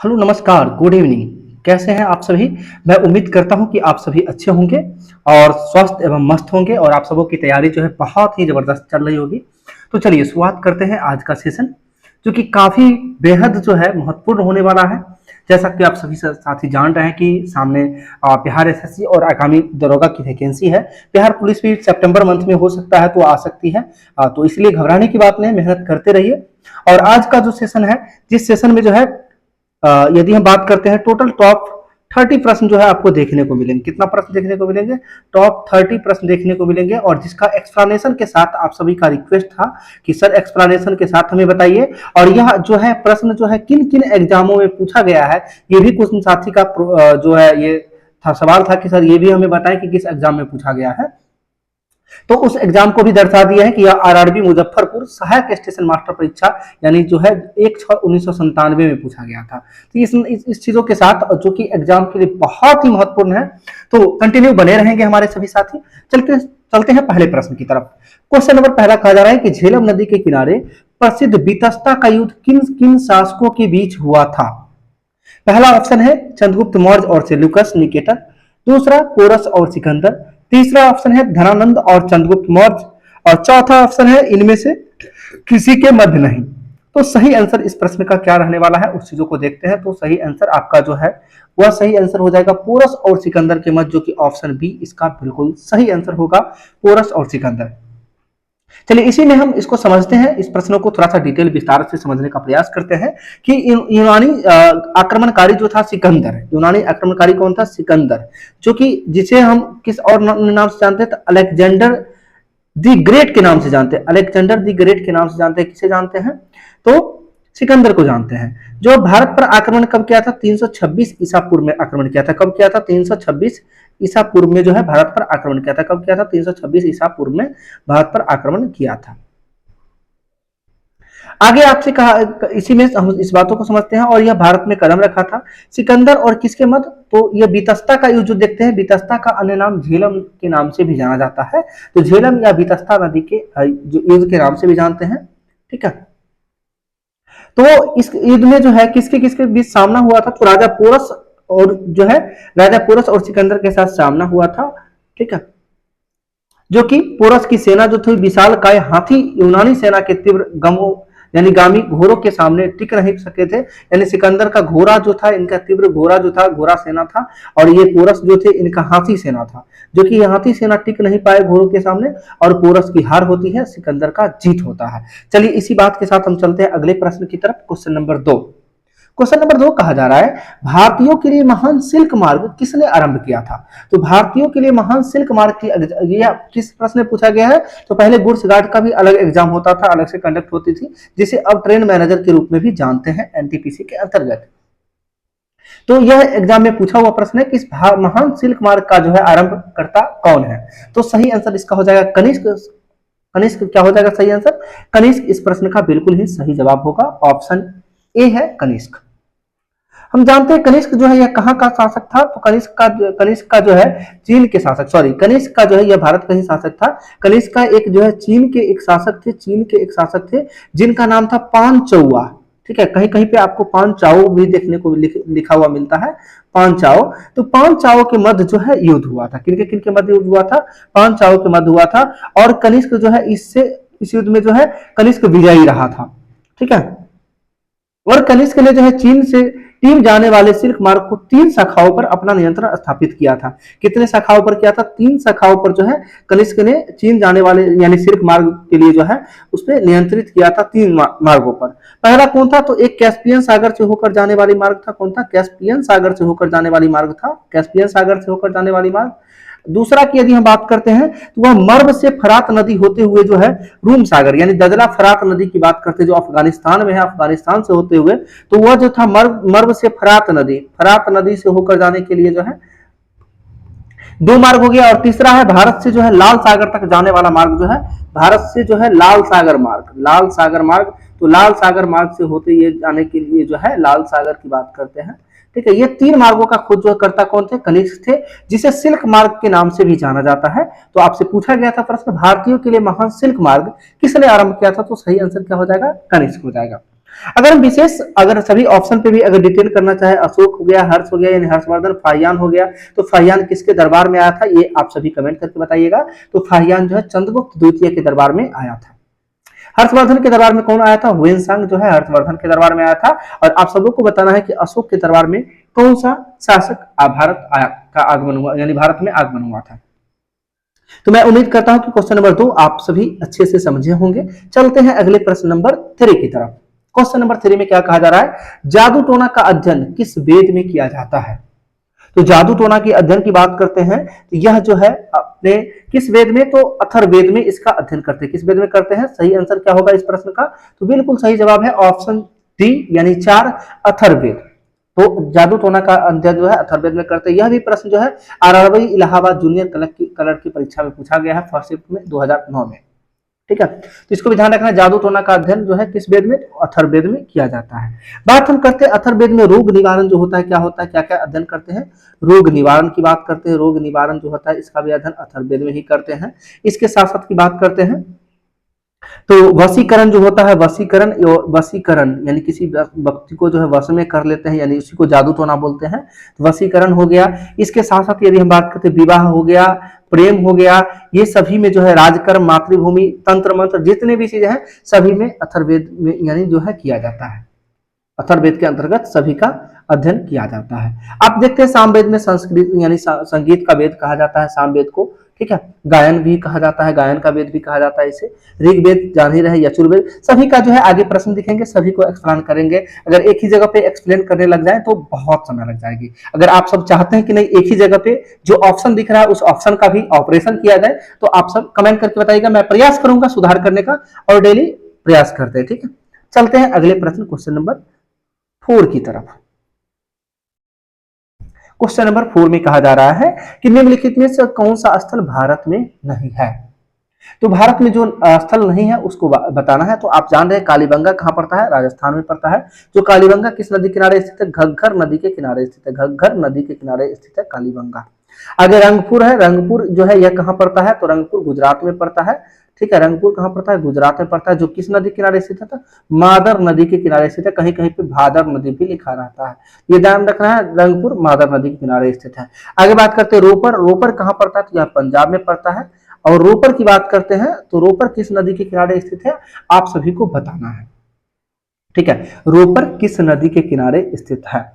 Hello नमस्कार good evening. कैसे हैं आप सभी। मैं उम्मीद करता हूं कि आप सभी अच्छे होंगे और स्वस्थ एवं मस्त होंगे और आप सबों की तैयारी जो है बहुत ही ज़बरदस्त चल रही होगी। तो चलिए शुरुआत करते हैं आज का सेशन, जो कि काफ़ी बेहद जो है महत्वपूर्ण होने वाला है। जैसा कि आप सभी साथी जान रहे हैं कि सामने बिहार एसएससी और आगामी दरोगा की वैकेंसी है। बिहार पुलिस भी सितंबर मंथ में हो सकता है, तो आ सकती है। तो इसलिए घबराने की बात नहीं, मेहनत करते रहिए। और आज का जो सेशन है, जिस सेशन में जो है यदि हम बात करते हैं टोटल टॉप 30 प्रश्न जो है आपको देखने को मिलेंगे। कितना प्रश्न देखने को मिलेंगे? टॉप 30 प्रश्न देखने को मिलेंगे, और जिसका एक्सप्लेनेशन के साथ आप सभी का रिक्वेस्ट था कि सर एक्सप्लेनेशन के साथ हमें बताइए, और यह जो है प्रश्न जो है किन किन एग्जामों में पूछा गया है, ये भी कुछ साथी का जो है ये था सवाल था कि सर ये भी हमें बताएं कि किस एग्जाम में पूछा गया है। तो उस एग्जाम को भी दर्शा दिया है कि यह आरआरबी मुजफ्फरपुर सहायक स्टेशन मास्टर परीक्षा यानी जो है 1/6/1997 में पूछा गया था। तो इस चीजों के साथ जो कि एग्जाम के लिए बहुत ही महत्वपूर्ण है, तो कंटिन्यू बने रहेंगे हमारे सभी साथी। चलते चलते हैं पहले प्रश्न की तरफ। क्वेश्चन नंबर पहला कहा जा रहा है कि झेलम नदी के किनारे प्रसिद्ध बीतस्ता का युद्ध किन किन शासकों के बीच हुआ था? पहला ऑप्शन है चंद्रगुप्त मौर्य और सेल्यूकस निकेटर, दूसरा पोरस और सिकंदर, तीसरा ऑप्शन है धनानंद और चंद्रगुप्त मौर्य, और चौथा ऑप्शन है इनमें से किसी के मध्य नहीं। तो सही आंसर इस प्रश्न का क्या रहने वाला है, उस चीजों को देखते हैं। तो सही आंसर आपका जो है वह सही आंसर हो जाएगा पोरस और सिकंदर के मध्य, जो कि ऑप्शन बी इसका बिल्कुल सही आंसर होगा, पोरस और सिकंदर। चलिए इसी में हम इसको समझते हैं, इस प्रश्नों को थोड़ा सा डिटेल विस्तार से समझने का प्रयास करते हैं कि यूनानी आक्रमणकारी जो था सिकंदर, यूनानी आक्रमणकारी कौन था? सिकंदर, जो कि जिसे हम किस और नाम से जानते हैं? तो अलेक्जेंडर द ग्रेट के नाम से जानते हैं। अलेक्जेंडर द ग्रेट के नाम से जानते हैं। किसे जानते हैं? तो सिकंदर को जानते हैं। जो भारत पर आक्रमण कब किया था? 326 ईसा पूर्व में आक्रमण किया था। कब किया था? 326 ईसा पूर्व में जो है भारत पर आक्रमण किया था। कब किया था? 326 ईसा पूर्व में भारत पर आक्रमण किया था। आगे आपसे कहा, इसी में हम इस बातों को समझते हैं, और यह भारत में कदम रखा था सिकंदर और किसके मध्य? तो यह बीतस्ता का युद्ध देखते हैं। बीतस्ता का अन्य नाम झेलम के नाम से भी जाना जाता है। तो झेलम या बीतस्ता नदी के जो युद्ध के नाम से भी जानते हैं। ठीक है। तो इस युद्ध में जो है किसके किसके बीच सामना हुआ था? तो राजा पोरस और जो है राजा पोरस और सिकंदर के साथ सामना हुआ था। ठीक है। जो कि पोरस की सेना जो थी विशाल काय हाथी यूनानी सेना के तीव्र गमों यानी गामी घोड़ों के सामने टिक नहीं सके थे। यानी सिकंदर का घोड़ा जो था, इनका तीव्र घोड़ा जो था, घोड़ा सेना था, और ये पोरस जो थे इनका हाथी सेना था, जो कि हाथी सेना टिक नहीं पाए घोड़ों के सामने, और पोरस की हार होती है, सिकंदर का जीत होता है। चलिए इसी बात के साथ हम चलते हैं अगले प्रश्न की तरफ। Question number 2। क्वेश्चन नंबर 2 कहा जा रहा है भारतीयों के लिए महान सिल्क मार्ग किसने आरंभ किया था? तो भारतीयों के लिए महान सिल्क मार्ग की ये किस प्रश्न में पूछा गया है? तो पहले गुड्स गार्ड का भी अलग एग्जाम होता था, अलग से कंडक्ट होती थी, जिसे अब ट्रेन मैनेजर के रूप में भी जानते हैं एनटीपीसी के अंतर्गत। तो यह एग्जाम में पूछा हुआ प्रश्न है कि इस महान सिल्क मार्ग का जो है आरंभ करता कौन है? तो सही आंसर इसका हो जाएगा कनिष्क। कनिष्क क्या हो जाएगा सही आंसर? कनिष्क इस प्रश्न का बिल्कुल ही सही जवाब होगा, ऑप्शन ए है कनिष्क। हम जानते हैं कनिष्क जो है यह कहाँ का शासक था? तो कनिष्क का जो है चीन के शासक, सॉरी कनिष्क का जो है यह भारत का ही शासक था। कनिष्क का एक जो है चीन के एक शासक थे, चीन के एक शासक थे जिनका नाम था पांचौआ। ठीक है। कहीं कहीं पे आपको पांचाओ भी देखने को लिखा हुआ मिलता है, पांचाओ। तो पांचाओ के मध्य जो है युद्ध हुआ था। किनके मध्य युद्ध हुआ था? पांचाओ के मध्य हुआ था, और कनिष्क जो है इस युद्ध में जो है कनिष्क विजयी रहा था। ठीक है। और कनिष्क ने जो है चीन से टीम जाने वाले सिल्क मार्ग को 3 शाखाओं पर अपना नियंत्रण स्थापित किया था। कितने शाखाओं पर किया था? 3 शाखाओं पर जो है कनिष्क ने चीन जाने वाले यानी सिल्क मार्ग के लिए जो है उस पर नियंत्रित किया था 3 मार्गों पर। पहला कौन था? तो एक कैस्पियन सागर से होकर जाने वाली मार्ग था। कौन था? कैस्पियन सागर से होकर जाने वाली मार्ग था, कैस्पियन सागर से होकर जाने वाली मार्ग। दूसरा की यदि हम बात करते हैं तो वह मर्व से फरात नदी होते हुए जो है रूम सागर यानी दजला फरात नदी की बात करते हैं, जो अफगानिस्तान में है, अफगानिस्तान से होते हुए, तो वह जो था मर्व से फरात नदी से होकर जाने के लिए जो है 2 मार्ग हो गया। और तीसरा है भारत से जो है लाल सागर तक जाने वाला मार्ग, जो है भारत से जो है लाल सागर मार्ग। तो लाल सागर मार्ग से होते हुए जाने के लिए जो है लाल सागर की बात करते हैं। ठीक है। ये 3 मार्गों का खोज जो करता कौन थे? कनिष्क थे, जिसे सिल्क मार्ग के नाम से भी जाना जाता है। तो आपसे पूछा गया था प्रश्न भारतीयों के लिए महान सिल्क मार्ग किसने आरंभ किया था? तो सही आंसर क्या हो जाएगा? कनिष्क हो जाएगा। अगर हम विशेष, अगर सभी ऑप्शन पे भी अगर डिटेल करना चाहे, अशोक हो गया, हर्ष हो गया यानी हर्षवर्धन, फाहियान हो गया, तो फाहियान किसके दरबार में आया था, ये आप सभी कमेंट करके बताइएगा। तो फाहियान जो है चंद्रगुप्त द्वितीय के दरबार में आया था। हर्षवर्धन के दरबार में कौन आया था, हुएनसांग जो है हर्षवर्धन के दरबार में आया था। और आप सब लोग को बताना है कि अशोक के दरबार में कौन सा शासक भारत आया का आगमन हुआ, यानी भारत में आगमन हुआ था। तो मैं उम्मीद करता हूं कि क्वेश्चन नंबर 2 आप सभी अच्छे से समझे होंगे। चलते हैं अगले प्रश्न नंबर 3 की तरफ। क्वेश्चन नंबर 3 में क्या कहा जा रहा है, जादू टोना का अध्ययन किस वेद में किया जाता है। तो जादू टोना के अध्ययन की बात करते हैं तो यह जो है अपने किस वेद में, तो अथर्ववेद में इसका अध्ययन करते हैं। किस वेद में करते हैं, सही आंसर क्या होगा इस प्रश्न का, तो बिल्कुल सही जवाब है ऑप्शन डी यानी 4 अथर्ववेद। तो जादू टोना का अध्ययन जो है अथर्ववेद में करते हैं। यह भी प्रश्न जो है आरआरबी इलाहाबाद जूनियर कलर की परीक्षा में पूछा गया है फर्स्ट शिफ्ट में 2009 में। ठीक है, तो इसको भी ध्यान रखना, जादू टोना का अध्ययन जो है किस वेद में, अथर्ववेद में किया जाता है। बात हम करते हैं अथर्ववेद में रोग निवारण जो होता है क्या होता है, क्या क्या अध्ययन करते हैं, रोग निवारण की बात करते हैं। रोग निवारण जो होता है इसका भी अध्ययन अथर्ववेद में ही करते हैं। इसके साथ साथ की बात करते हैं तो वशीकरण जो होता है, वशीकरण यानी किसी व्यक्ति को जो है वश में कर लेते हैं, यानी उसी को जादू टोना बोलते हैं, तो वशीकरण हो गया। इसके साथ साथ यदि हम बात करते हैं विवाह हो गया, प्रेम हो गया, ये सभी में जो है राजकर्म, मातृभूमि, तंत्र मंत्र, जितने भी चीजें हैं सभी में अथर्ववेद में यानी जो है किया जाता है। अथर्ववेद के अंतर्गत सभी का अध्ययन किया जाता है। आप देखते हैं सामवेद में संस्कृत यानी संगीत का वेद कहा जाता है सामवेद को। ठीक है, गायन भी कहा जाता है, गायन का वेद भी कहा जाता है इसे। ऋग्वेद जान ही रहे, यजुर्वेद, सभी का जो है आगे प्रश्न दिखेंगे, सभी को एक्सप्लेन करेंगे। अगर एक ही जगह पे एक्सप्लेन करने लग जाए तो बहुत समय लग जाएगी। अगर आप सब चाहते हैं कि नहीं एक ही जगह पे जो ऑप्शन दिख रहा है उस ऑप्शन का भी ऑपरेशन किया जाए, तो आप सब कमेंट करके बताइएगा, मैं प्रयास करूंगा सुधार करने का, और डेली प्रयास करते हैं। ठीक है, चलते हैं अगले प्रश्न क्वेश्चन नंबर 4 की तरफ। क्वेश्चन नंबर 4 में कहा जा रहा है कि निम्नलिखित में से कौन सा स्थल भारत में नहीं है। तो भारत में जो स्थल नहीं है उसको बताना है। तो आप जान रहे हैं कालीबंगा कहां पड़ता है, राजस्थान में पड़ता है। जो कालीबंगा किस नदी किनारे स्थित है, घग्गर नदी के किनारे स्थित है। घग्गर नदी के किनारे स्थित है कालीबंगा। आगे रंगपुर है, रंगपुर जो है यह कहां पड़ता है, तो रंगपुर गुजरात में पड़ता है। ठीक है, रंगपुर कहां पड़ता है, गुजरात में पड़ता है। जो किस नदी किनारे स्थित है, मादर नदी के किनारे स्थित है। कहीं कहीं पे भादर नदी भी लिखा रहता है, ये ध्यान रखना है। रंगपुर मादर नदी के किनारे स्थित है। आगे बात करते हैं रोपर, रोपर कहां पड़ता है, तो यह पंजाब में पड़ता है। और रोपर की बात करते हैं तो रोपर किस नदी के किनारे स्थित है, आप सभी को बताना है। ठीक है, रोपर किस नदी के किनारे स्थित है।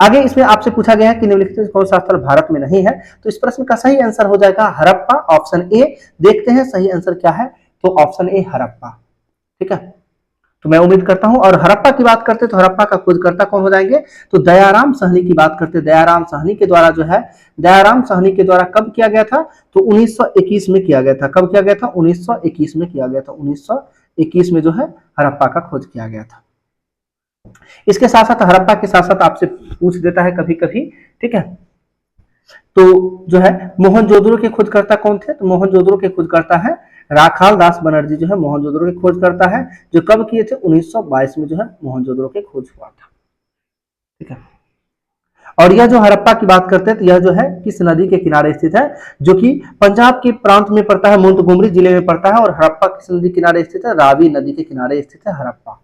आगे इसमें आपसे पूछा गया है कि निम्नलिखित कौन सा स्थल भारत में नहीं है। तो इस प्रश्न का सही आंसर हो जाएगा हड़प्पा, ऑप्शन ए। देखते हैं सही आंसर क्या है, तो ऑप्शन ए हड़प्पा। ठीक है, तो मैं उम्मीद करता हूं। और हड़प्पा की बात करते तो हड़प्पा का खोजकर्ता कौन हो जाएंगे, तो दयाराम साहनी की बात करते। दयाराम साहनी के द्वारा जो है, दयाराम साहनी के द्वारा कब किया गया था, तो 1921 में किया गया था। कब किया गया था, 1921 में किया गया था। 1921 में जो है हड़प्पा का खोज किया गया था। इसके साथ साथ हड़प्पा के साथ साथ आपसे पूछ देता है कभी कभी। ठीक है, तो जो है मोहनजोदड़ो के खोजकर्ता कौन थे, तो मोहनजोदड़ो के खोजकर्ता है राखाल दास बनर्जी जो है मोहनजोदड़ो के खोज करता है। जो कब किए थे, 1922 में जो है मोहनजोदड़ो के खोज हुआ था। ठीक है, और यह जो हड़प्पा की बात करते हैं तो यह जो है किस नदी के किनारे स्थित है, जो कि पंजाब के प्रांत में पड़ता है, मोंटगोमरी जिले में पड़ता है। और हड़प्पा किस नदी के किनारे स्थित है, रावी नदी के किनारे स्थित है हड़प्पा।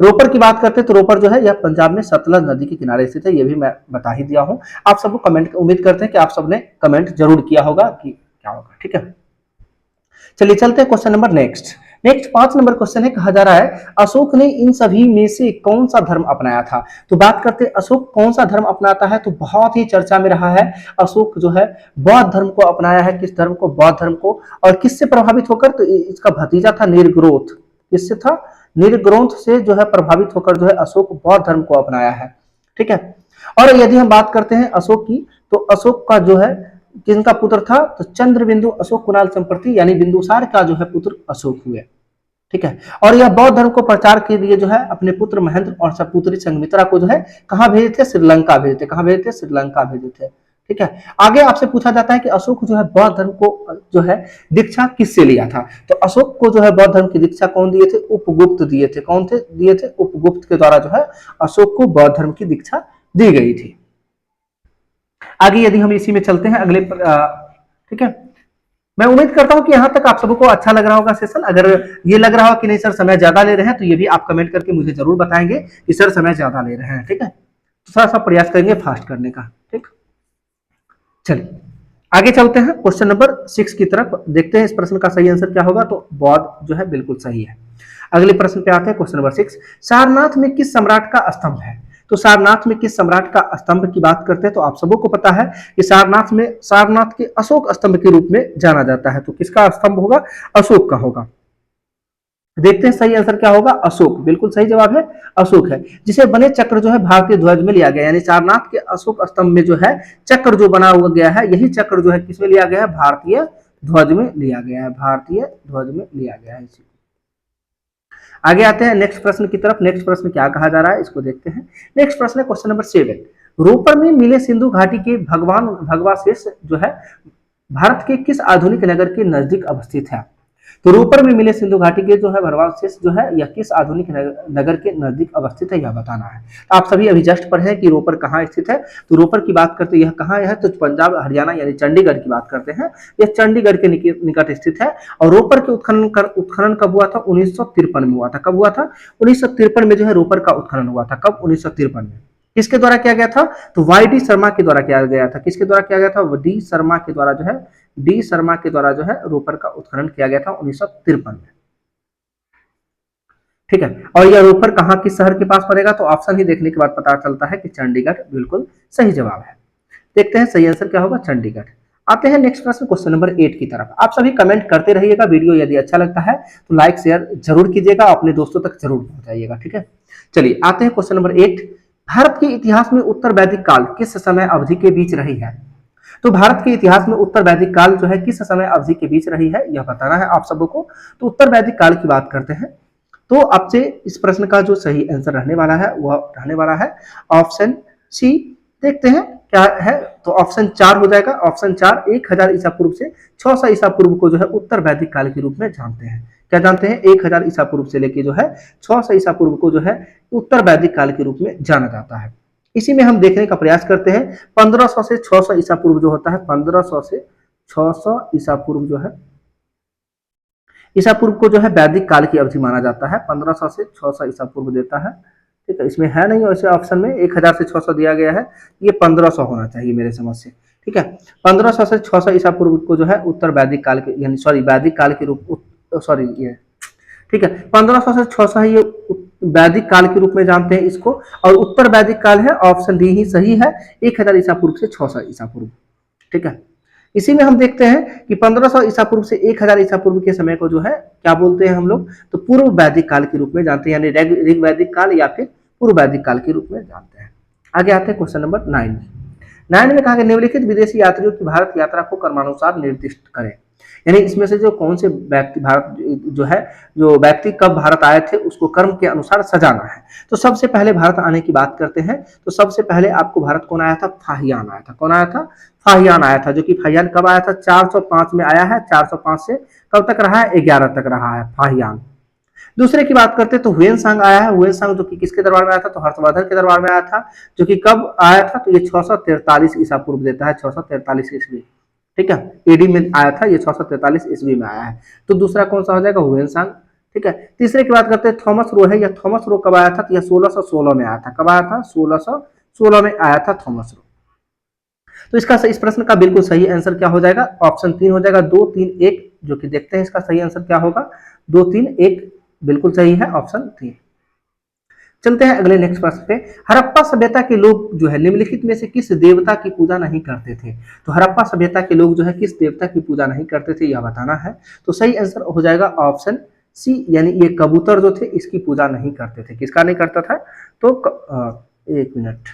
रोपर की बात करते हैं तो रोपर जो है यह पंजाब में सतलज नदी के किनारे स्थित है, ये भी मैं बता ही दिया हूं। आप सबको कमेंट, उम्मीद करते हैं कि आप सबने कमेंट जरूर किया होगा कि क्या होगा। ठीक है, चलिए चलते हैं question number next. 5 number question है, कहा जा रहा है अशोक ने इन सभी में से कौन सा धर्म अपनाया था। तो बात करते हैं अशोक कौन सा धर्म अपनाता है, तो बहुत ही चर्चा में रहा है। अशोक जो है बौद्ध धर्म को अपनाया है। किस धर्म को, बौद्ध धर्म को। और किससे प्रभावित होकर, तो इसका भतीजा था निर्ग्रोथ। किससे था, निर्ग्रोथ से जो है प्रभावित होकर जो है अशोक बौद्ध धर्म को अपनाया है। ठीक है, और यदि हम बात करते हैं अशोक की, तो अशोक का जो है किनका पुत्र था, तो चंद्रबिंदु अशोक कुणाल संप्रति यानी बिंदुसार का जो है पुत्र अशोक हुए। ठीक है, और यह बौद्ध धर्म को प्रचार के लिए जो है अपने पुत्र महेंद्र और सपुत्री संघमित्रा को जो है कहां भेजे थे, श्रीलंका भेजे थे। कहां भेजे थे, श्रीलंका भेजे थे। ठीक है, आगे आपसे पूछा जाता है कि अशोक जो है बौद्ध धर्म को जो है दीक्षा किससे लिया था। तो अशोक को जो है बौद्ध धर्म की दीक्षा कौन दिए थे, उपगुप्त दिए थे। कौन थे, दिए थे उपगुप्त के द्वारा जो है अशोक को बौद्ध धर्म की दीक्षा दी गई थी। आगे यदि हम इसी में चलते हैं अगले ठीक है, मैं उम्मीद करता हूं कि यहाँ तक आप सबको अच्छा लग रहा होगा सेशन। अगर ये लग रहा हो कि नहीं सर समय ज्यादा ले रहे हैं, तो ये भी आप कमेंट करके मुझे जरूर बताएंगे कि सर समय ज्यादा ले रहे हैं, ठीक है। तो थोड़ा सा प्रयास करेंगे फास्ट करने का, ठीक। चलिए आगे चलते हैं क्वेश्चन नंबर 6 की तरफ, देखते हैं इस प्रश्न का सही आंसर क्या होगा। तो बौद्ध जो है बिल्कुल सही है। अगले प्रश्न पे आते हैं, क्वेश्चन नंबर 6। सारनाथ में किस सम्राट का स्तंभ है? तो सारनाथ में किस सम्राट का स्तंभ की बात करते हैं, तो आप सबको पता है कि सारनाथ के अशोक स्तंभ के रूप में जाना जाता है। तो किसका स्तंभ होगा? अशोक का होगा। देखते हैं सही आंसर क्या होगा। अशोक, बिल्कुल सही जवाब है, अशोक है। जिसे बने चक्र जो है भारतीय ध्वज में लिया गया, यानी सारनाथ के अशोक स्तंभ में जो है चक्र जो बना हुआ गया है, यही चक्र जो है किसमें लिया गया है? भारतीय ध्वज में लिया गया है, भारतीय ध्वज में लिया गया है इसी। आगे आते हैं नेक्स्ट प्रश्न की तरफ। नेक्स्ट प्रश्न क्या कहा जा रहा है, इसको देखते हैं। नेक्स्ट प्रश्न है क्वेश्चन नंबर 7। रोपर में मिले सिंधु घाटी के भगवान जो है भारत के किस आधुनिक नगर के नजदीक अवस्थित है? तो रोपर में मिले सिंधु घाटी के जो है भगवान जो है यह किस आधुनिक नगर के नजदीक अवस्थित है, यह बताना है। तो आप सभी अभी जस्ट पढ़े कि रोपर कहाँ स्थित है। तो रोपर की बात करते यह कहाँ है, तो पंजाब हरियाणा यानी चंडीगढ़ की बात करते हैं। यह चंडीगढ़ के निकट स्थित है। और रोपर के उत्खनन कब हुआ था? 1953 में हुआ था। कब हुआ था? 1953 में जो है रोपर का उत्खनन हुआ था। कब? 1953 में। किसके द्वारा किया गया था? तो वाई डी शर्मा के द्वारा किया गया था। किसके द्वारा किया गया था? डी शर्मा के द्वारा जो है, डी शर्मा के द्वारा जो है रोपर का उत्खनन किया गया था 1953 में, ठीक है। और यह रोपर कहाँ किस शहर के पास पड़ेगा? तो ऑप्शन ही देखने के बाद पता चलता है कि चंडीगढ़ बिल्कुल सही जवाब है। देखते हैं सही आंसर क्या होगा, चंडीगढ़। आते हैं नेक्स्ट प्रश्न क्वेश्चन नंबर 8 की तरफ। आप सभी कमेंट करते रहिएगा, वीडियो यदि अच्छा लगता है तो लाइक शेयर जरूर कीजिएगा, अपने दोस्तों तक जरूर पहुंचाइएगा, ठीक है। चलिए आते हैं क्वेश्चन नंबर 8। भारत के इतिहास में उत्तर वैदिक काल किस समय अवधि के बीच रही है? तो भारत के इतिहास में उत्तर वैदिक काल जो है किस समय अवधि के बीच रही है, यह बताना है आप सबको। तो उत्तर वैदिक काल की बात करते हैं, तो आपसे इस प्रश्न का जो सही आंसर रहने वाला है वह रहने वाला है ऑप्शन सी। देखते हैं क्या है, तो ऑप्शन 4 हो जाएगा। ऑप्शन 4 1000 ईसा पूर्व से 600 ईसा पूर्व को जो है उत्तर वैदिक काल के रूप में जानते हैं। क्या जानते हैं? 1000 ईसा पूर्व से लेके जो है 600 ईसा पूर्व को जो है उत्तर वैदिक काल के रूप में जाना जाता है। इसी में हम देखने का प्रयास करते हैं 1500 से 600 ईसा पूर्व जो होता है, 1500 से 600 ईसा पूर्व जो है, ईसा पूर्व को जो है वैदिक काल की अवधि माना जाता है। 1500 से 600 ईसा पूर्व देता है, ठीक है। इसमें है नहीं वैसे ऑप्शन में 1000 से 600 दिया गया है, ये 1500 होना चाहिए मेरे समझ से, ठीक है। 1500 से 600 ईसा पूर्व को जो है उत्तर वैदिक काल के यानी सॉरी वैदिक काल के रूप, सॉरी ये, ठीक है। 1500 से 600 है, ये वैदिक काल के रूप में जानते हैं इसको। और उत्तर वैदिक काल है, ऑप्शन डी ही सही है, 1000 ईसा पूर्व से 600 ईसा पूर्व, ठीक है। इसी में हम देखते हैं कि 1500 ईसा पूर्व से 1000 ईसा पूर्व के समय को जो है क्या बोलते हैं हम लोग? तो पूर्व वैदिक काल के रूप में जानते हैं, यानी ऋग वैदिक काल या फिर पूर्व वैदिक काल के रूप में जानते हैं। आगे आते हैं क्वेश्चन नंबर 9। 9 में कहा गया निम्नलिखित विदेशी यात्रियों की भारत यात्रा को क्रमानुसार निर्दिष्ट करें। यानी इसमें से जो कौन से व्यक्ति भारत जो है, जो व्यक्ति कब भारत आए थे उसको कर्म के अनुसार सजाना है। तो सबसे पहले भारत आने की बात करते हैं, तो सबसे पहले आपको भारत कौन आया था? फाहियान आया था। कौन आया था? फाहियान आया था, जो कि फाहियान कब आया था? 405 में आया है। 405 से कब तक रहा है? 11 तक रहा है फाहियान। दूसरे की बात करते हैं तो हुएन सांग आया है। हुएन सांग जो कि किसके दरबार में आया था? तो हर्षवर्धन के दरबार में आया था, जो कि कब आया था? तो ये 643 ईसा पूर्व देता है, 643 ईस्वी, ठीक है। एडी में आया था, ये 643 ईस्वी में आया है। तो दूसरा कौन सा हो जाएगा? हुएन सांग, ठीक है। तीसरे की बात करते हैं थॉमस रो है। यह थॉमस रो कब आया था? तो यह 1616 में आया था। कब आया था? 1616 में आया था थॉमस रो। तो इसका इस प्रश्न का बिल्कुल सही आंसर क्या हो जाएगा? ऑप्शन 3 हो जाएगा, 2 3 1, जो कि देखते हैं इसका सही आंसर क्या होगा। 2 3 1 बिल्कुल सही है, ऑप्शन 3। चलते हैं अगले नेक्स्ट प्रश्न पे। हड़प्पा सभ्यता के लोग जो है निम्नलिखित में से किस देवता की पूजा नहीं करते थे? तो हड़प्पा सभ्यता के लोग जो है किस देवता की पूजा नहीं करते थे, यह बताना है। तो सही आंसर हो जाएगा ऑप्शन सी, यानी ये कबूतर जो थे इसकी पूजा नहीं करते थे। किसका नहीं करता था? तो एक मिनट,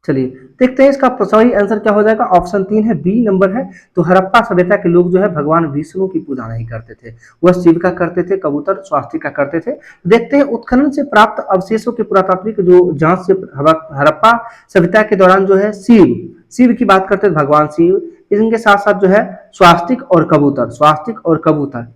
चलिए देखते हैं इसका सही आंसर क्या हो जाएगा। ऑप्शन 3 है, बी नंबर है। तो हड़प्पा सभ्यता के लोग जो है भगवान विष्णु की पूजा नहीं करते थे, वह शिव का करते थे, कबूतर स्वास्तिक का करते थे। देखते हैं उत्खनन से प्राप्त अवशेषों की पुरातात्विक जो जांच से हड़प्पा सभ्यता के दौरान जो है शिव की बात करते थे, भगवान शिव, इनके साथ साथ जो है स्वास्तिक और कबूतर